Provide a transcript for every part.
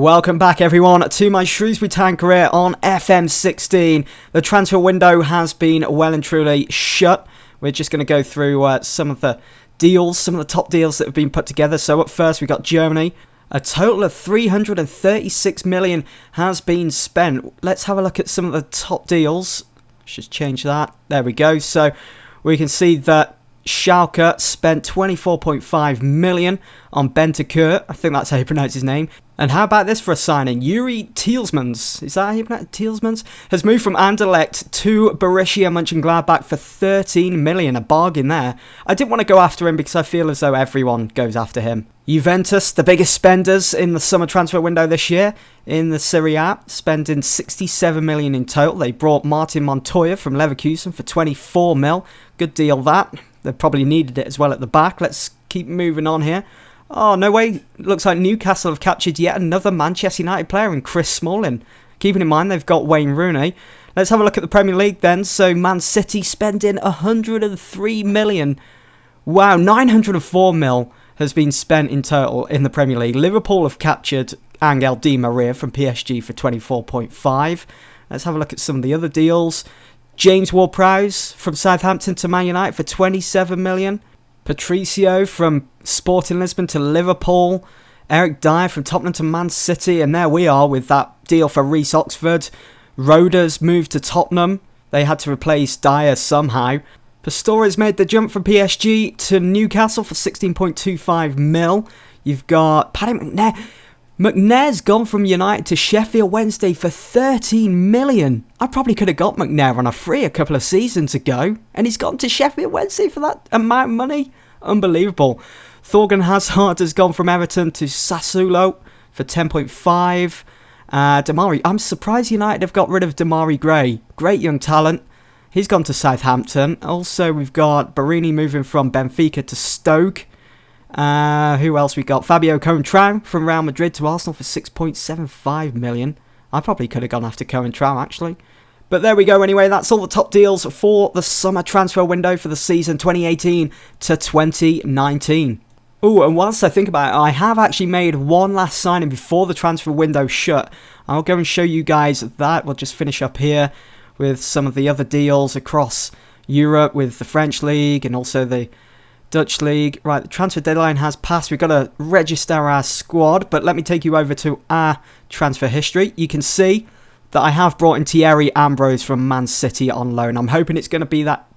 Welcome back everyone to my Shrewsbury Town career on FM16. The transfer window has been well and truly shut. We're just going to go through some of the deals, some of the top deals that have been put together. So up first we got Germany. A total of 336 million has been spent. Let's have a look at some of the top deals. Let's just change that. There we go. So we can see that Schalke spent 24.5 million on Bentancur. I think that's how you pronounce his name. And how about this for a signing? Yuri Tielemans, is that how you pronounce it? Tielemans? Has moved from Anderlecht to Borussia Mönchengladbach for 13 million. A bargain there. I didn't want to go after him because I feel as though everyone goes after him. Juventus, the biggest spenders in the summer transfer window this year in the Serie A, spending 67 million in total. They brought Martin Montoya from Leverkusen for 24 mil. Good deal that. They probably needed it as well at the back. Let's keep moving on here. Oh, no way. Looks like Newcastle have captured yet another Manchester United player in Chris Smalling. Keeping in mind they've got Wayne Rooney. Let's have a look at the Premier League then. So Man City spending 103 million. Wow, 904 mil has been spent in total in the Premier League. Liverpool have captured Angel Di Maria from PSG for 24.5. Let's have a look at some of the other deals. James Ward-Prowse from Southampton to Man United for 27 million. Patricio from Sporting Lisbon to Liverpool. Eric Dyer from Tottenham to Man City. And there we are with that deal for Reece Oxford. Roda's moved to Tottenham. They had to replace Dyer somehow. Pastore's made the jump from PSG to Newcastle for 16.25 mil. You've got Paddy McNair. McNair's gone from United to Sheffield Wednesday for 13 million. I probably could have got McNair on a free a couple of seasons ago, and he's gone to Sheffield Wednesday for that amount of money. Unbelievable. Thorgan Hazard has gone from Everton to Sassuolo for 10.5. Damari, I'm surprised United have got rid of Damari Gray. Great young talent. He's gone to Southampton. Also, we've got Barini moving from Benfica to Stoke. Who else we got? Fabio Coentrão from Real Madrid to Arsenal for 6.75 million. I probably could have gone after Coentrão actually. But there we go anyway. That's all the top deals for the summer transfer window for the season 2018 to 2019. Oh, and whilst I think about it, I have actually made one last signing before the transfer window shut. I'll go and show you guys that. We'll just finish up here with some of the other deals across Europe with the French League and also the Dutch League. Right, the transfer deadline has passed. We've got to register our squad, but let me take you over to our transfer history. You can see that I have brought in Thierry Ambrose from Man City on loan. I'm hoping it's going to be that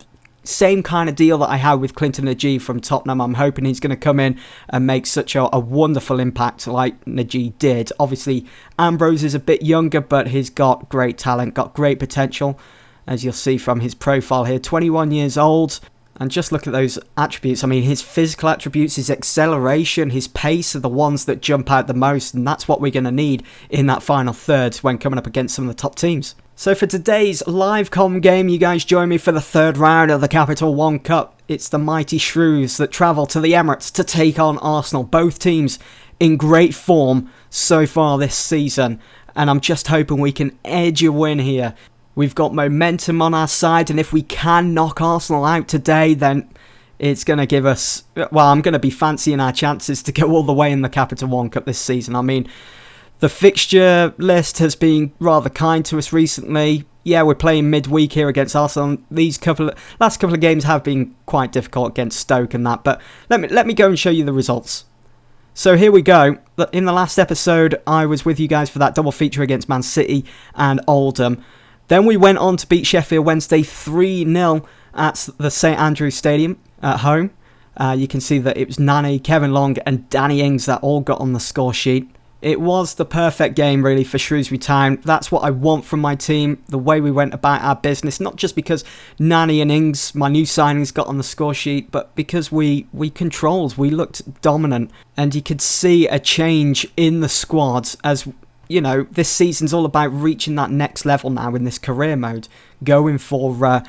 same kind of deal that I had with Clinton Najee from Tottenham. I'm hoping he's going to come in and make such a wonderful impact like Najee did. Obviously, Ambrose is a bit younger, but he's got great talent, got great potential, as you'll see from his profile here. 21 years old. And just look at those attributes. I mean, his physical attributes, his acceleration, his pace are the ones that jump out the most. And that's what we're going to need in that final third when coming up against some of the top teams. So for today's live com game, you guys join me for the third round of the Capital One Cup. It's the mighty Shrews that travel to the Emirates to take on Arsenal. Both teams in great form so far this season. And I'm just hoping we can edge a win here. We've got momentum on our side, and if we can knock Arsenal out today, then it's going to give us... Well, I'm going to be fancying our chances to go all the way in the Capital One Cup this season. I mean, the fixture list has been rather kind to us recently. Yeah, we're playing midweek here against Arsenal. These last couple of games have been quite difficult against Stoke and that, but let me go and show you the results. So here we go. In the last episode, I was with you guys for that double feature against Man City and Oldham. Then we went on to beat Sheffield Wednesday 3-0 at the St Andrews Stadium at home. You can see that it was Nani, Kevin Long and Danny Ings that all got on the score sheet. It was the perfect game really for Shrewsbury Town. That's what I want from my team, the way we went about our business. Not just because Nani and Ings, my new signings, got on the score sheet, but because we controlled, we looked dominant. And you could see a change in the squad as... You know, this season's all about reaching that next level now in this career mode. Going for, a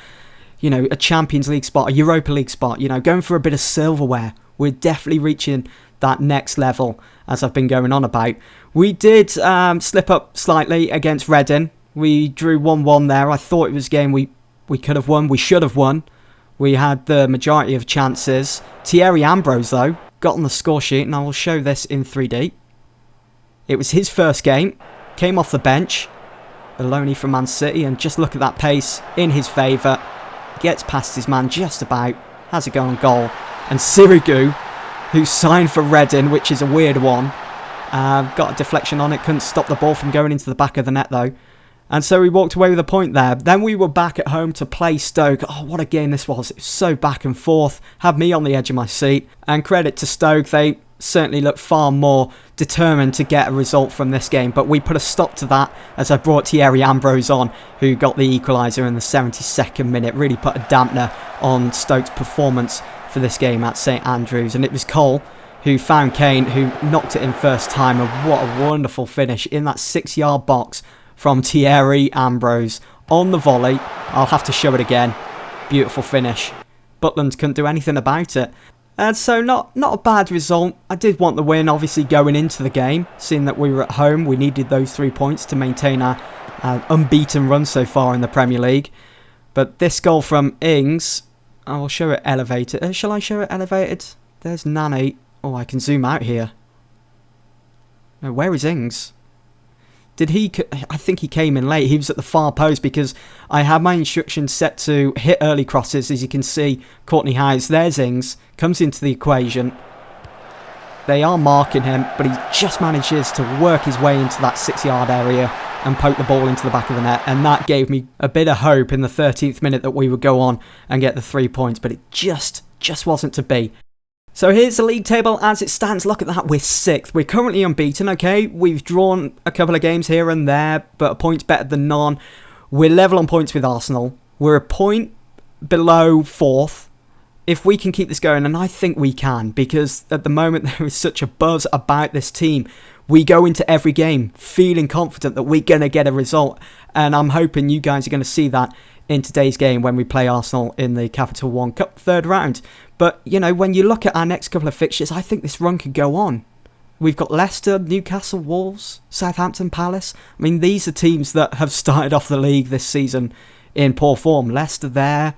Champions League spot, a Europa League spot, going for a bit of silverware. We're definitely reaching that next level, as I've been going on about. We did slip up slightly against Reading. We drew 1-1 there. I thought it was a game we could have won. We should have won. We had the majority of chances. Thierry Ambrose, though, got on the score sheet, and I will show this in 3D. It was his first game. Came off the bench. Aloni from Man City, and just look at that pace in his favour. Gets past his man just about. Has a go on goal. And Sirigu, who signed for Reading, which is a weird one. Got a deflection on it. Couldn't stop the ball from going into the back of the net though. And so we walked away with a point there. Then we were back at home to play Stoke. Oh, what a game this was. It was so back and forth. Had me on the edge of my seat. And credit to Stoke, they certainly looked far more determined to get a result from this game. But we put a stop to that as I brought Thierry Ambrose on, who got the equaliser in the 72nd minute. Really put a dampener on Stoke's performance for this game at St Andrews. And it was Cole who found Kane, who knocked it in first time. And what a wonderful finish in that 6-yard box from Thierry Ambrose on the volley. I'll have to show it again. Beautiful finish. Butland couldn't do anything about it. And so not a bad result. I did want the win, obviously, going into the game. Seeing that we were at home, we needed those 3 points to maintain our unbeaten run so far in the Premier League. But this goal from Ings, I will show it elevated. Shall I show it elevated? There's Nani. Oh, I can zoom out here. No, where is Ings? Did he... I think he came in late. He was at the far post because I had my instructions set to hit early crosses. As you can see, Courtney Howes, there's Ings, comes into the equation. They are marking him, but he just manages to work his way into that 6-yard area and poke the ball into the back of the net. And that gave me a bit of hope in the 13th minute that we would go on and get the 3 points. But it just wasn't to be. So here's the league table as it stands. Look at that, we're 6th. We're currently unbeaten, okay? We've drawn a couple of games here and there, but a point's better than none. We're level on points with Arsenal. We're a point below 4th. If we can keep this going, and I think we can, because at the moment there is such a buzz about this team. We go into every game feeling confident that we're going to get a result, and I'm hoping you guys are going to see that in today's game when we play Arsenal in the Capital One Cup 3rd round. But, you know, when you look at our next couple of fixtures, I think this run could go on. We've got Leicester, Newcastle, Wolves, Southampton, Palace. I mean, these are teams that have started off the league this season in poor form. Leicester there,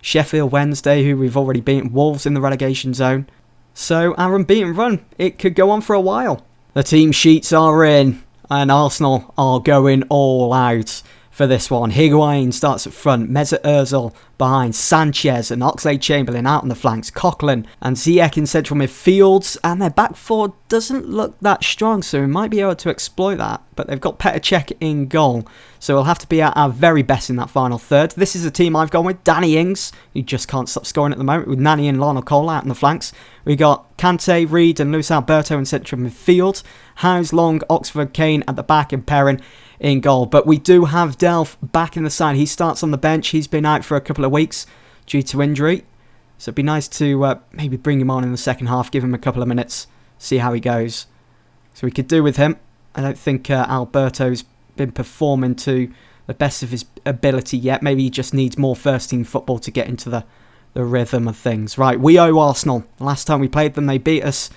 Sheffield Wednesday, who we've already beaten, Wolves in the relegation zone. So our unbeaten run, it could go on for a while. The team sheets are in, and Arsenal are going all out for this one. Higuain starts at front, Mesut Ozil behind, Sanchez and Oxlade-Chamberlain out on the flanks, Coquelin and Ziyech in central midfields, and their back four doesn't look that strong, so we might be able to exploit that. But they've got Petr Cech in goal, so we'll have to be at our very best in that final third. This is a team I've gone with. Danny Ings, who just can't stop scoring at the moment, with Nani and Lionel Cole out on the flanks. We got Kante, Reed and Luis Alberto in central midfield, Howes, Long, Oxford, Kane at the back, and Perrin in goal. But we do have Delph back in the side. He starts on the bench. He's been out for a couple of weeks due to injury, so it'd be nice to maybe bring him on in the second half, give him a couple of minutes, see how he goes. So we could do with him. I don't think Alberto's been performing to the best of his ability yet. Maybe he just needs more first team football to get into the rhythm of things. Right, we owe Arsenal. The last time we played them, they beat us.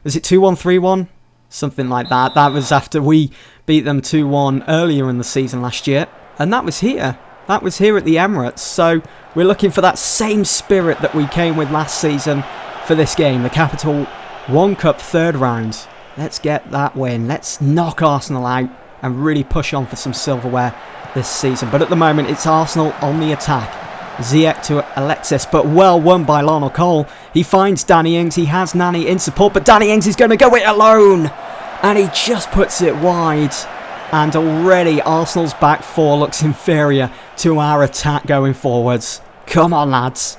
Was it 2-1, 3-1? Something like that. That was after we beat them 2-1 earlier in the season last year. And that was here. That was here at the Emirates. So we're looking for that same spirit that we came with last season for this game. The Capital One Cup 3rd round. Let's get that win. Let's knock Arsenal out and really push on for some silverware this season. But at the moment, it's Arsenal on the attack. Ziyech to Alexis, but well won by Lionel Cole. He finds Danny Ings. He has Nani in support, but Danny Ings is going to go it alone. And he just puts it wide. And already Arsenal's back four looks inferior to our attack going forwards. Come on, lads.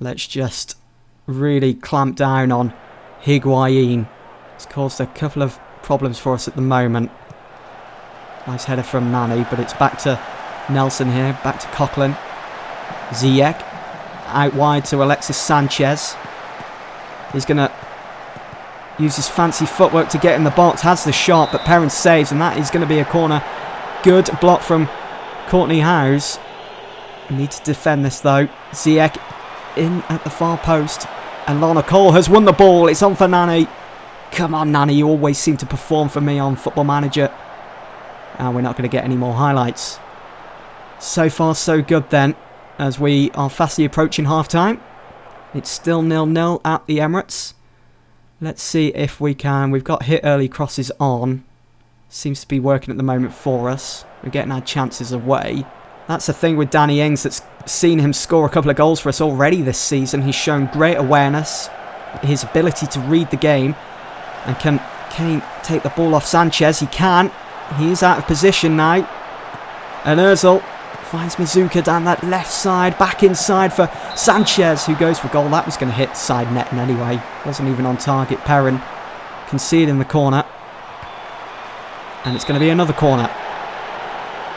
Let's just really clamp down on Higuain. It's caused a couple of problems for us at the moment. Nice header from Nani, but it's back to Nelson here. Back to Coquelin. Ziyech out wide to Alexis Sanchez. He's going to use his fancy footwork to get in the box. Has the shot, but Perrin saves, and that is going to be a corner. Good block from Courtney Howes. Need to defend this though. Ziyech in at the far post, and Lana Cole has won the ball. It's on for Nani. Come on, Nani, you always seem to perform for me on Football Manager. And we're not going to get any more highlights. So far, so good then, as we are fastly approaching half-time. It's still 0-0 at the Emirates. Let's see if we can. We've got hit early crosses on. Seems to be working at the moment for us. We're getting our chances away. That's the thing with Danny Ings that's seen him score a couple of goals for us already this season. He's shown great awareness, his ability to read the game. And can Kane take the ball off Sanchez? He can. He is out of position now. And Ozil finds Mizuka down that left side, back inside for Sanchez, who goes for goal. That was going to hit side netting anyway. Wasn't even on target. Perrin conceding the corner. And it's going to be another corner.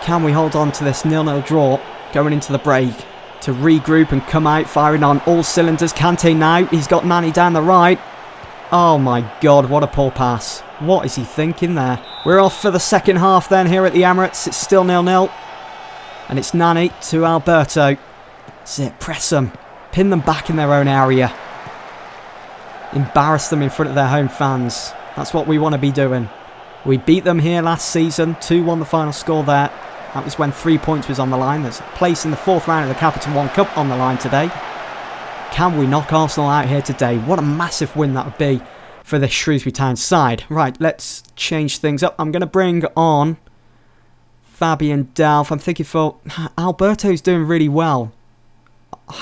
Can we hold on to this 0-0 draw going into the break to regroup and come out firing on all cylinders? Kante now. He's got Nani down the right. Oh my God, what a poor pass. What is he thinking there? We're off for the second half then here at the Emirates. It's still 0-0. And it's Nani to Alberto. That's it, press them. Pin them back in their own area. Embarrass them in front of their home fans. That's what we want to be doing. We beat them here last season. 2-1 the final score there. That was when 3 points was on the line. There's a place in the 4th round of the Capital One Cup on the line today. Can we knock Arsenal out here today? What a massive win that would be for the Shrewsbury Town side. Right, let's change things up. I'm going to bring on Fabian Delph. I'm thinking for Alberto's doing really well.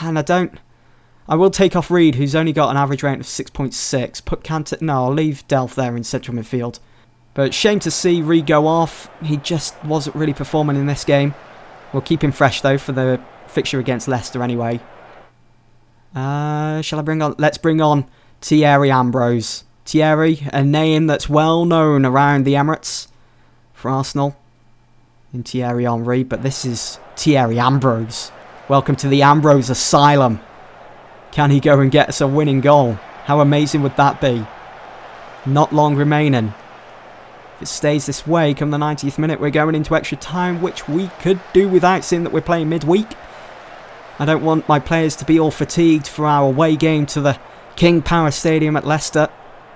And I will take off Reed, who's only got an average rating of 6.6. Put Kante. No, I'll leave Delph there in central midfield. But shame to see Reed go off. He just wasn't really performing in this game. We'll keep him fresh though for the fixture against Leicester anyway. Shall I bring on? Let's bring on Thierry Ambrose. Thierry, a name that's well known around the Emirates for Arsenal. In Thierry Henry, but this is Thierry Ambrose. Welcome to the Ambrose Asylum. Can he go and get us a winning goal? How amazing would that be? Not long remaining. If it stays this way, come the 90th minute, we're going into extra time, which we could do without, seeing that we're playing midweek. I don't want my players to be all fatigued for our away game to the King Power Stadium at Leicester,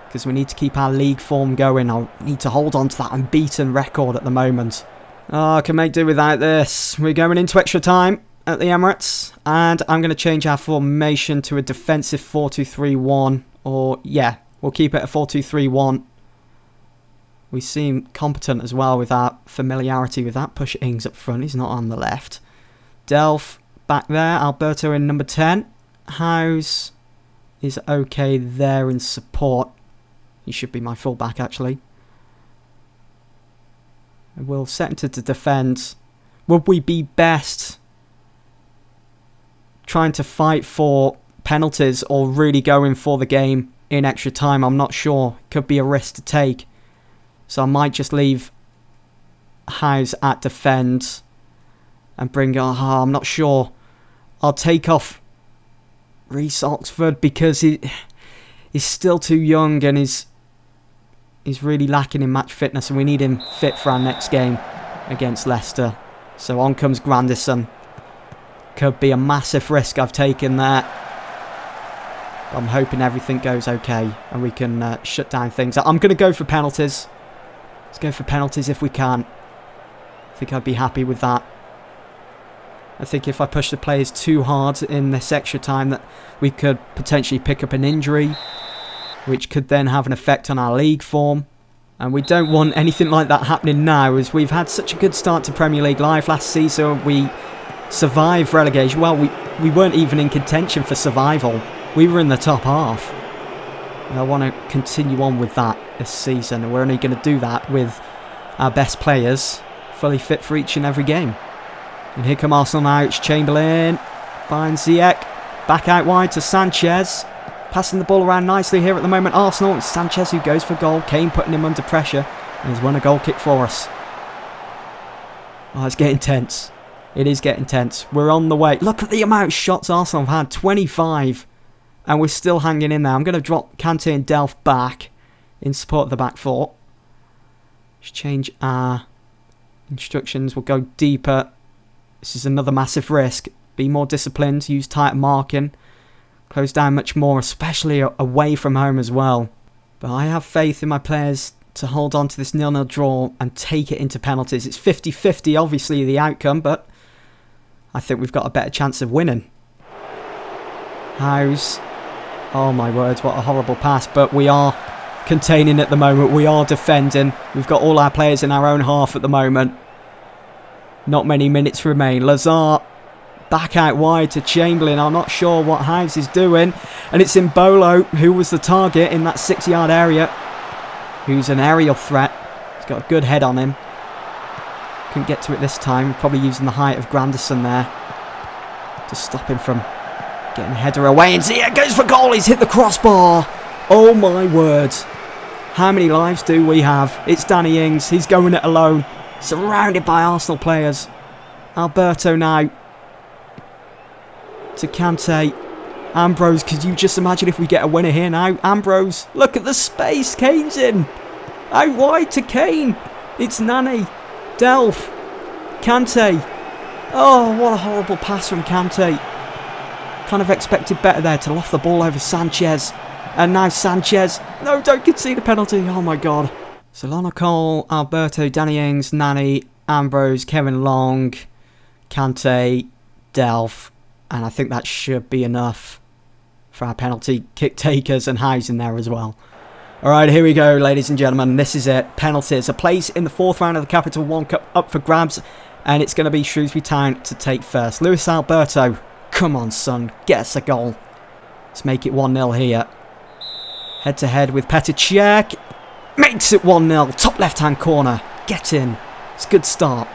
because we need to keep our league form going. I need to hold on to that unbeaten record at the moment. Oh, I can make do without this. We're going into extra time at the Emirates, and I'm going to change our formation to a defensive 4-2-3-1, or yeah, we'll keep it a 4-2-3-1. We seem competent as well with our familiarity with that. Push Ings up front, he's not on the left. Delph back there, Alberto in number 10. Howes is okay there in support. He should be my fullback actually. We'll set into to defend. Would we be best trying to fight for penalties or really going for the game in extra time? I'm not sure. Could be a risk to take. So I might just leave Howes at defend and bring on... I'm not sure. I'll take off Reece Oxford because he's still too young and he's really lacking in match fitness, and we need him fit for our next game against Leicester. So on comes Grandison. Could be a massive risk I've taken there. But I'm hoping everything goes okay and we can shut down things. I'm going to go for penalties. Let's go for penalties if we can. I think I'd be happy with that. I think if I push the players too hard in this extra time that we could potentially pick up an injury, which could then have an effect on our league form. And we don't want anything like that happening now, as we've had such a good start to Premier League Live. Last season we survived relegation. Well, we weren't even in contention for survival. We were in the top half. And I want to continue on with that this season. And we're only going to do that with our best players fully fit for each and every game. And here come Arsenal now. It's Chamberlain. Finds Ziyech. Back out wide to Sanchez. Passing the ball around nicely here at the moment. Arsenal. It's Sanchez who goes for goal. Kane putting him under pressure. And he's won a goal kick for us. Oh, it's getting tense. It is getting tense. We're on the way. Look at the amount of shots Arsenal have had. 25. And we're still hanging in there. I'm going to drop Kante and Delph back in support of the back four. Let's change our instructions. We'll go deeper. This is another massive risk. Be more disciplined. Use tighter marking. Close down much more, especially away from home as well. But I have faith in my players to hold on to this 0-0 draw and take it into penalties. It's 50-50, obviously, the outcome, but I think we've got a better chance of winning. Howes Oh my word, what a horrible pass. But we are containing at the moment. We are defending. We've got all our players in our own half at the moment. Not many minutes remain. Lazar back out wide to Chamberlain. I'm not sure what Hives is doing. And it's Mbolo, who was the target in that 6-yard area. Who's an aerial threat. He's got a good head on him. Couldn't get to it this time. Probably using the height of Granderson there to stop him from getting a header away. And Zia goes for goal. He's hit the crossbar. Oh my word. How many lives do we have? It's Danny Ings. He's going it alone. Surrounded by Arsenal players. Alberto now. To Kante. Ambrose, could you just imagine if we get a winner here now? Ambrose, look at the space. Kane's in. Out wide to Kane. It's Nani. Delph. Kante. Oh, what a horrible pass from Kante. Kind of expected better there to loft the ball over Sanchez. And now Sanchez. No, don't concede a penalty. Oh my god. Solana Cole, Alberto, Danny Ings, Nani, Ambrose, Kevin Long, Kante, Delph. And I think that should be enough for our penalty kick takers, and Hives in there as well. Alright, here we go, ladies and gentlemen. This is it. Penalties. A place in the 4th round of the Capital One Cup up for grabs. And it's going to be Shrewsbury Town to take first. Luis Alberto. Come on, son. Get us a goal. Let's make it 1-0 here. Head to head with Petr Cech. Makes it 1-0. Top left-hand corner. Get in. It's a good start.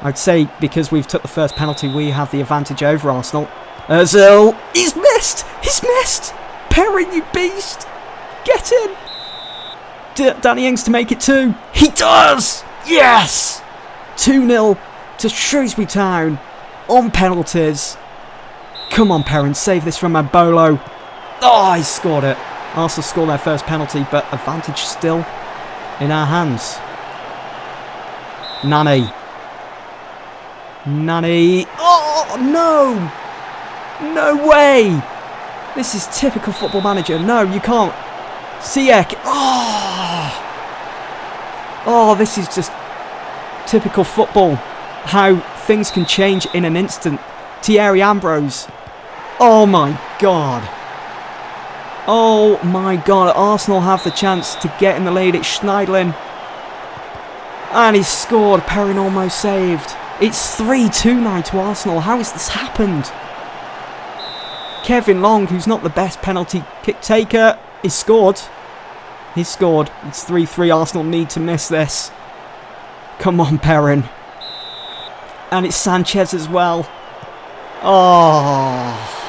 I'd say because we've took the first penalty, we have the advantage over Arsenal. Ozil. He's missed. He's missed. Perrin, you beast. Get in. Danny Ings to make it 2. He does. Yes. 2-0 to Shrewsbury Town on penalties. Come on, Perrin. Save this from Mbolo. Oh, he scored it. Arsenal score their first penalty, but advantage still in our hands. Nani. Nani. Oh, no. No way. This is typical Football Manager. No, you can't. Ziyech. Oh. Oh, this is just typical football. How things can change in an instant. Thierry Ambrose. Oh, my God. Oh my god, Arsenal have the chance to get in the lead. It's Schneiderlin. And he's scored. Perrin almost saved. It's 3-2 now to Arsenal. How has this happened? Kevin Long, who's not the best penalty kick taker, is scored. He's scored. It's 3-3. Arsenal need to miss this. Come on, Perrin. And it's Sanchez as well. Oh.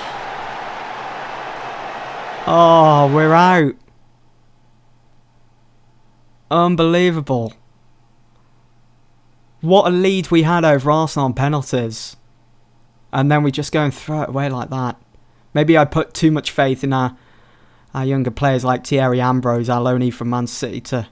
Oh, we're out. Unbelievable. What a lead we had over Arsenal on penalties. And then we just go and throw it away like that. Maybe I put too much faith in our younger players like Thierry Ambrose, our loanee from Man City, to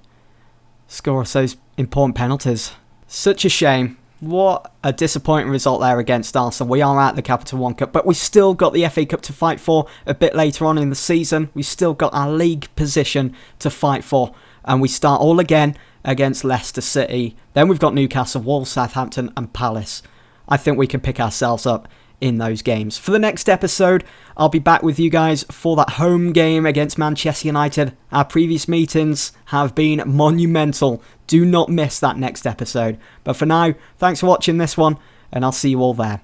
score us those important penalties. Such a shame. What a disappointing result there against Arsenal. We are at the Capital One Cup, but we still got the FA Cup to fight for a bit later on in the season. We still got our league position to fight for, and we start all again against Leicester City. Then we've got Newcastle, Wolves, Southampton and Palace. I think we can pick ourselves up in those games. For the next episode, I'll be back with you guys for that home game against Manchester United. Our previous meetings have been monumental. Do not miss that next episode. But for now, thanks for watching this one, and I'll see you all there.